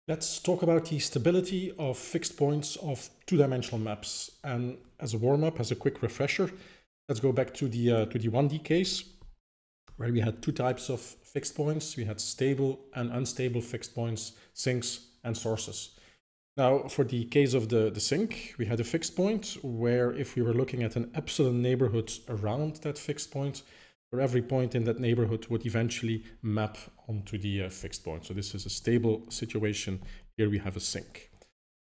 Let's talk about the stability of fixed points of two-dimensional maps. And as a warm-up, as a quick refresher, let's go back to the 1D case, where we had two types of fixed points. We had stable and unstable fixed points, sinks and sources. Now, for the case of the sink, we had a fixed point where if we were looking at an epsilon neighborhood around that fixed point, where every point in that neighborhood would eventually map onto the fixed point. So this is a stable situation. Here we have a sink.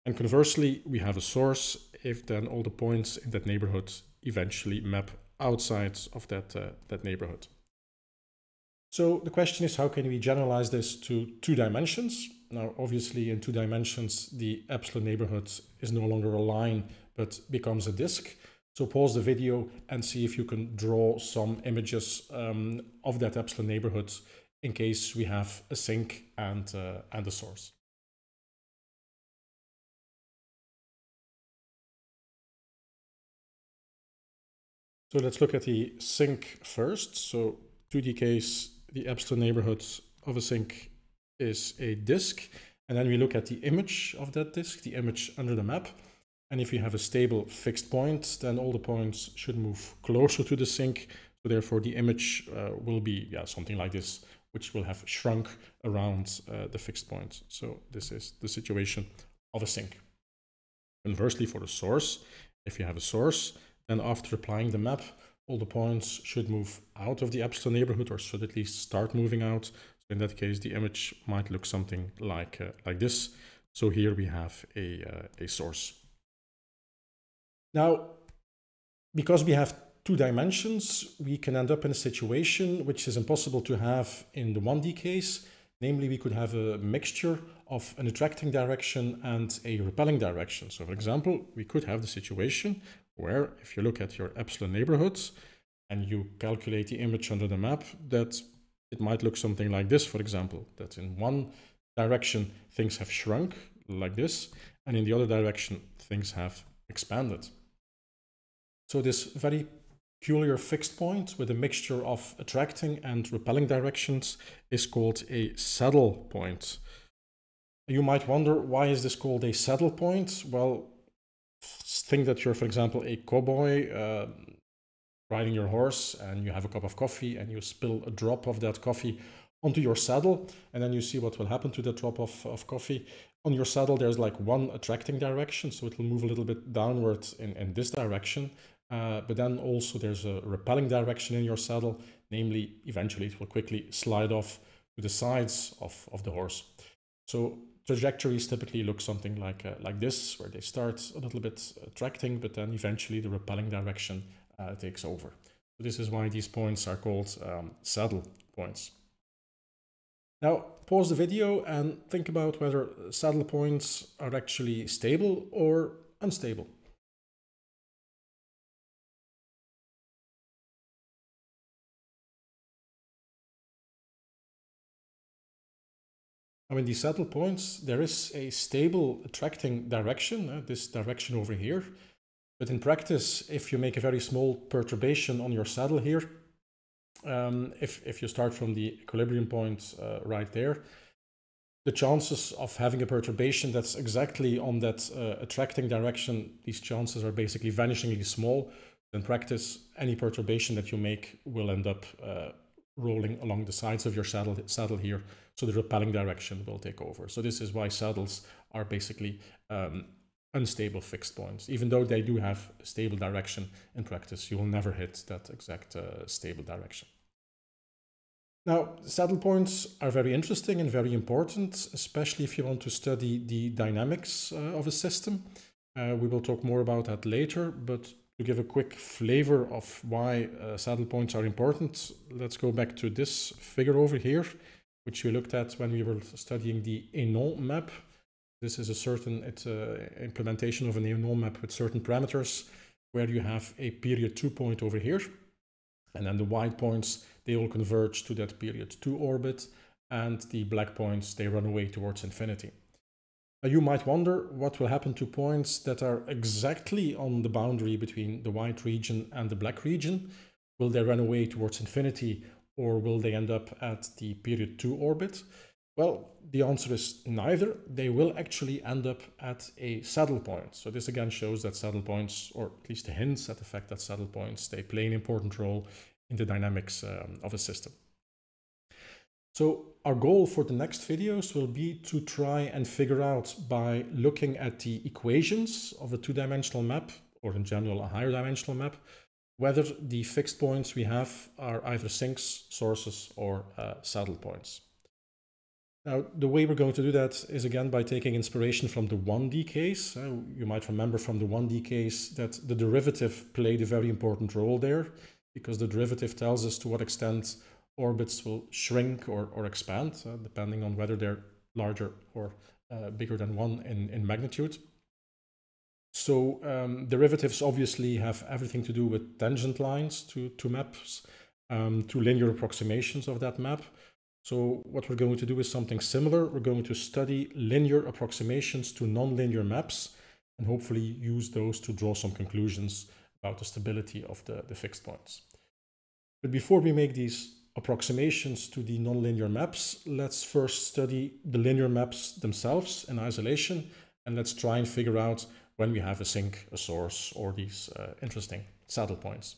And conversely, we have a source if then all the points in that neighborhood eventually map outside of that neighborhood. So the question is, how can we generalize this to two dimensions? Now, obviously, in two dimensions, the epsilon neighborhood is no longer a line, but becomes a disk. So pause the video and see if you can draw some images of that epsilon neighborhood in case we have a sink and a source. So let's look at the sink first. So 2D case, the epsilon neighborhood of a sink is a disk. And then we look at the image of that disk, the image under the map. And if you have a stable fixed point, then all the points should move closer to the sink. So therefore the image will be something like this, which will have shrunk around the fixed point. So this is the situation of a sink. Conversely, for the source, if you have a source, then after applying the map, all the points should move out of the epsilon neighborhood, or should at least start moving out. So in that case, the image might look something like this. So here we have a source. Now, because we have two dimensions, we can end up in a situation which is impossible to have in the 1D case. Namely, we could have a mixture of an attracting direction and a repelling direction. So for example, we could have the situation where if you look at your epsilon neighborhoods and you calculate the image under the map, that it might look something like this, for example, that in one direction things have shrunk like this, and in the other direction things have expanded. So this very peculiar fixed point with a mixture of attracting and repelling directions is called a saddle point. You might wonder, why is this called a saddle point? Well, think that you're, for example, a cowboy riding your horse and you have a cup of coffee and you spill a drop of that coffee onto your saddle, and then you see what will happen to the drop of coffee. On your saddle, there's like one attracting direction, so it will move a little bit downward in this direction. But then also there's a repelling direction in your saddle, namely eventually it will quickly slide off to the sides of the horse. So trajectories typically look something like this, where they start a little bit attracting, but then eventually the repelling direction takes over. So this is why these points are called saddle points. Now pause the video and think about whether saddle points are actually stable or unstable. Now in these saddle points, there is a stable attracting direction, this direction over here. But in practice, if you make a very small perturbation on your saddle here, if you start from the equilibrium point right there, the chances of having a perturbation that's exactly on that attracting direction, these chances are basically vanishingly small. In practice, any perturbation that you make will end up rolling along the sides of your saddle here, so the repelling direction will take over. So this is why saddles are basically unstable fixed points. Even though they do have a stable direction, in practice you will never hit that exact stable direction. Now, saddle points are very interesting and very important, especially if you want to study the dynamics of a system. We will talk more about that later, but to give a quick flavor of why saddle points are important, let's go back to this figure over here, which we looked at when we were studying the Hénon map. This is it's an implementation of an Hénon map with certain parameters, where you have a period 2 point over here, and then the white points, they all converge to that period 2 orbit, and the black points, they run away towards infinity. Now you might wonder what will happen to points that are exactly on the boundary between the white region and the black region. Will they run away towards infinity, or will they end up at the period 2 orbit? Well, the answer is neither. They will actually end up at a saddle point. So this again shows that saddle points, or at least hints at the fact that saddle points, they play an important role in the dynamics of a system. So our goal for the next videos will be to try and figure out, by looking at the equations of a two-dimensional map, or in general a higher dimensional map, whether the fixed points we have are either sinks, sources, or saddle points. Now, the way we're going to do that is again by taking inspiration from the 1D case. You might remember from the 1D case that the derivative played a very important role there, because the derivative tells us to what extent orbits will shrink or expand, depending on whether they're larger or bigger than 1 in magnitude. So derivatives obviously have everything to do with tangent lines to maps, to linear approximations of that map. So what we're going to do is something similar. We're going to study linear approximations to nonlinear maps and hopefully use those to draw some conclusions about the stability of the fixed points. But before we make these approximations to the nonlinear maps, let's first study the linear maps themselves in isolation, and let's try and figure out when we have a sink, a source, or these interesting saddle points.